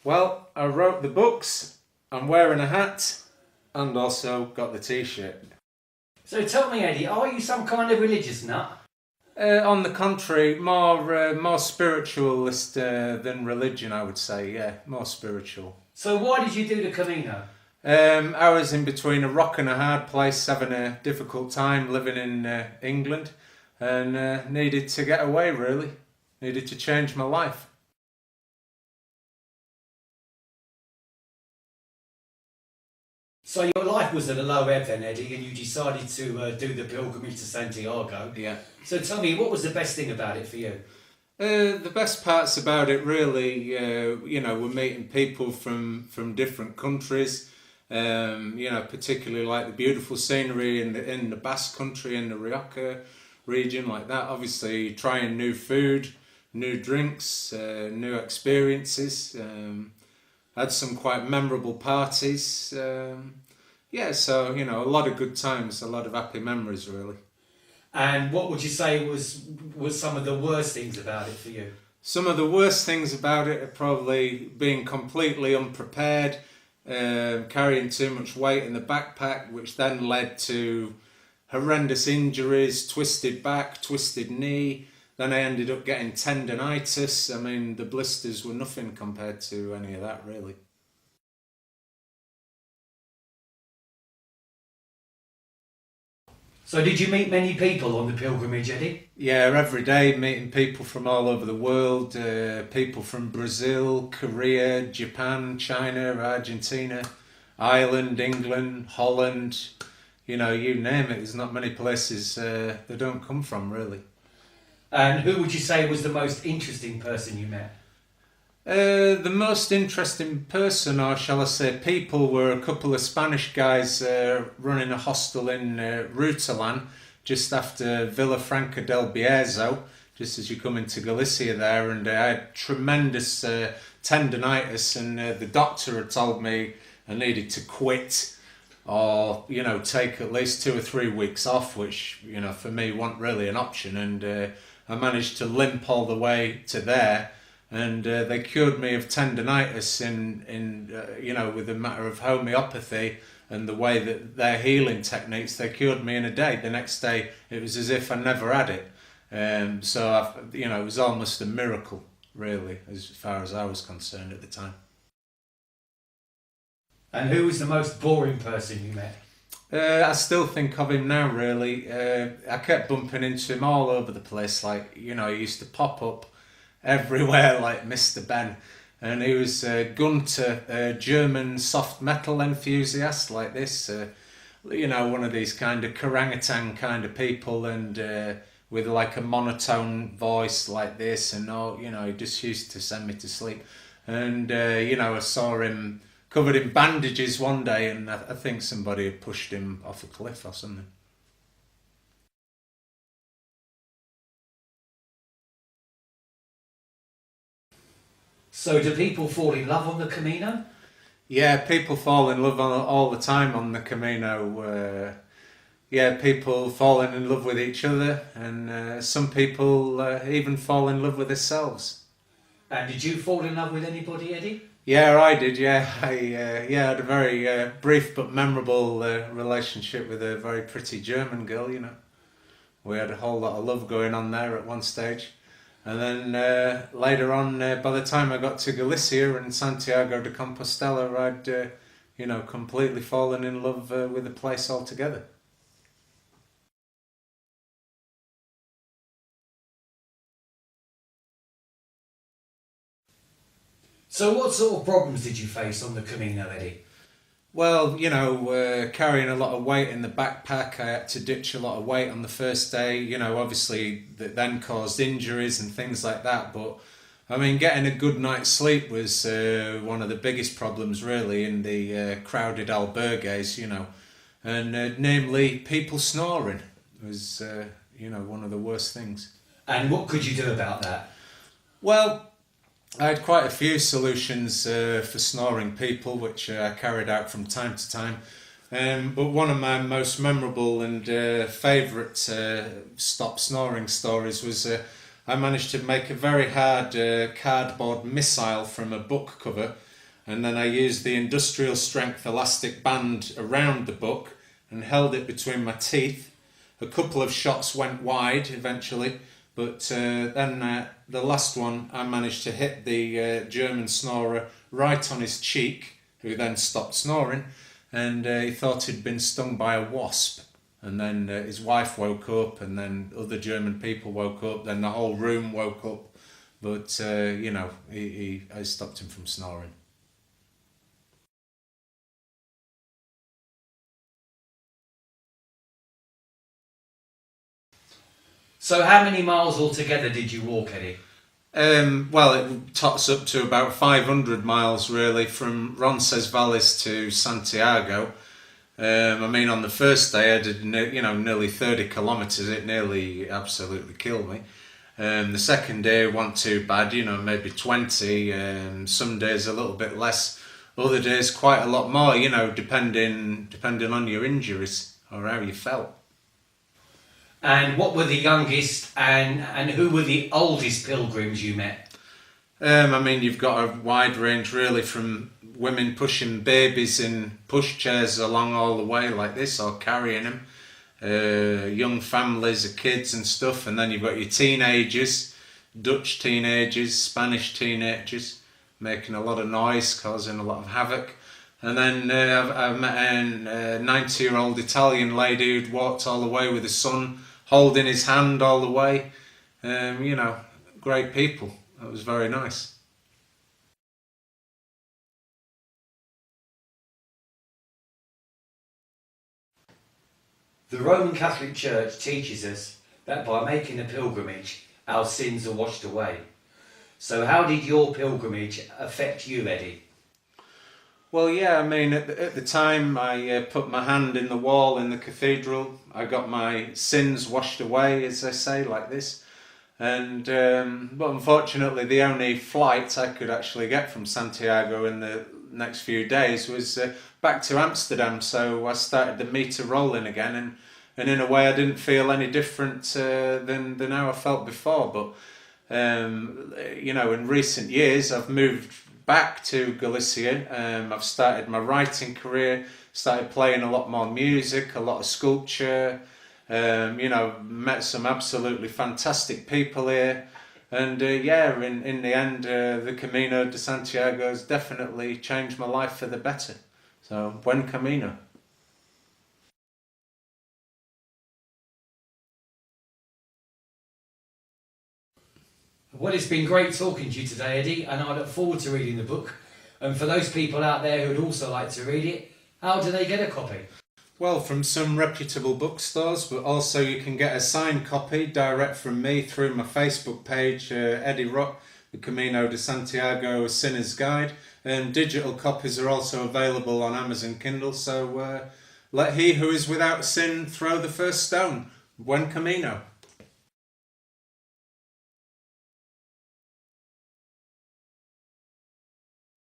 Well, I wrote the books, I'm wearing a hat, and also got the t-shirt. So tell me, Eddie, are you some kind of religious nut? On the contrary, more spiritualist than religion, I would say. Yeah, more spiritual. So why did you do the Camino? I was in between a rock and a hard place, having a difficult time living in England, and needed to get away. Really, needed to change my life. So your life was at a low ebb then, Eddie, and you decided to do the pilgrimage to Santiago. Yeah. So tell me, what was the best thing about it for you? The best parts about it really, we're meeting people from different countries. Particularly like the beautiful scenery in the Basque Country, in the Rioja region, like that. Obviously, trying new food, new drinks, new experiences. Had some quite memorable parties. So a lot of good times, a lot of happy memories, really. And what would you say was some of the worst things about it for you? Some of the worst things about it are probably being completely unprepared, carrying too much weight in the backpack, which then led to horrendous injuries, twisted back, twisted knee. Then I ended up getting tendonitis. I mean, the blisters were nothing compared to any of that, really. So did you meet many people on the pilgrimage, Eddie? Yeah, every day meeting people from all over the world, people from Brazil, Korea, Japan, China, Argentina, Ireland, England, Holland, you name it. There's not many places they don't come from, really. And who would you say was the most interesting person you met? The most interesting person, or shall I say people, were a couple of Spanish guys running a hostel in Rutalan, just after Villafranca del Bierzo, just as you come into Galicia there, and I had tremendous tendonitis, and the doctor had told me I needed to quit or, take at least 2 or 3 weeks off, which, for me wasn't really an option, and I managed to limp all the way to there. And they cured me of tendonitis with a matter of homeopathy and the way that their healing techniques, they cured me in a day. The next day, it was as if I never had it. It was almost a miracle, really, as far as I was concerned at the time. And who was the most boring person you met? I still think of him now, really. I kept bumping into him all over the place. Like, he used to pop up everywhere like Mr. Ben, and he was Gunter, a German soft metal enthusiast like this, one of these kind of orangutan kind of people, and with like a monotone voice like this, and he just used to send me to sleep. And I saw him covered in bandages one day, and I think somebody had pushed him off a cliff or something. So do people fall in love on the Camino? Yeah, people fall in love all the time on the Camino. People falling in love with each other, and some people even fall in love with themselves. And did you fall in love with anybody, Eddie? Yeah, I did. Yeah, I had a very brief but memorable relationship with a very pretty German girl. We had a whole lot of love going on there at one stage. And then later on, by the time I got to Galicia and Santiago de Compostela, I'd, completely fallen in love with the place altogether. So what sort of problems did you face on the Camino, Eddie? Well, carrying a lot of weight in the backpack, I had to ditch a lot of weight on the first day, obviously that then caused injuries and things like that. But, getting a good night's sleep was one of the biggest problems really in the crowded albergues, and namely people snoring was, one of the worst things. And what could you do about that? Well, I had quite a few solutions for snoring people, which I carried out from time to time. But one of my most memorable and favourite stop snoring stories was I managed to make a very hard cardboard missile from a book cover and then I used the industrial strength elastic band around the book and held it between my teeth. A couple of shots went wide eventually, but then the last one I managed to hit the German snorer right on his cheek, who then stopped snoring, and he thought he'd been stung by a wasp. And then his wife woke up, and then other German people woke up, then the whole room woke up. But, I stopped him from snoring. So how many miles altogether did you walk, Eddie? Well, it tots up to about 500 miles, really, from Roncesvalles to Santiago. On the first day I did, nearly 30 kilometres. It nearly absolutely killed me. The second day wasn't too bad, maybe 20. Some days a little bit less. Other days quite a lot more, depending on your injuries or how you felt. And what were the youngest and who were the oldest pilgrims you met? You've got a wide range, really, from women pushing babies in pushchairs along all the way like this, or carrying them, young families of kids and stuff, and then you've got your teenagers, Dutch teenagers, Spanish teenagers, making a lot of noise, causing a lot of havoc. And then I've met a 90-year-old Italian lady who'd walked all the way with her son, holding his hand all the way. Great people. That was very nice. The Roman Catholic Church teaches us that by making a pilgrimage, our sins are washed away. So how did your pilgrimage affect you, Eddie? Well, yeah, at the time I put my hand in the wall in the cathedral. I got my sins washed away, as they say, like this. And but unfortunately, the only flight I could actually get from Santiago in the next few days was back to Amsterdam. So I started the meter rolling again, and in a way, I didn't feel any different than how I felt before. But in recent years, I've moved back to Galicia. I've started my writing career, started playing a lot more music, a lot of sculpture, met some absolutely fantastic people here. And in the end, the Camino de Santiago has definitely changed my life for the better. So, buen camino. Well, it's been great talking to you today, Eddie, and I look forward to reading the book. And for those people out there who'd also like to read it, how do they get a copy? Well, from some reputable bookstores, but also you can get a signed copy direct from me through my Facebook page, Eddie Rock, The Camino de Santiago, A Sinner's Guide. And digital copies are also available on Amazon Kindle, so let he who is without sin throw the first stone. Buen camino.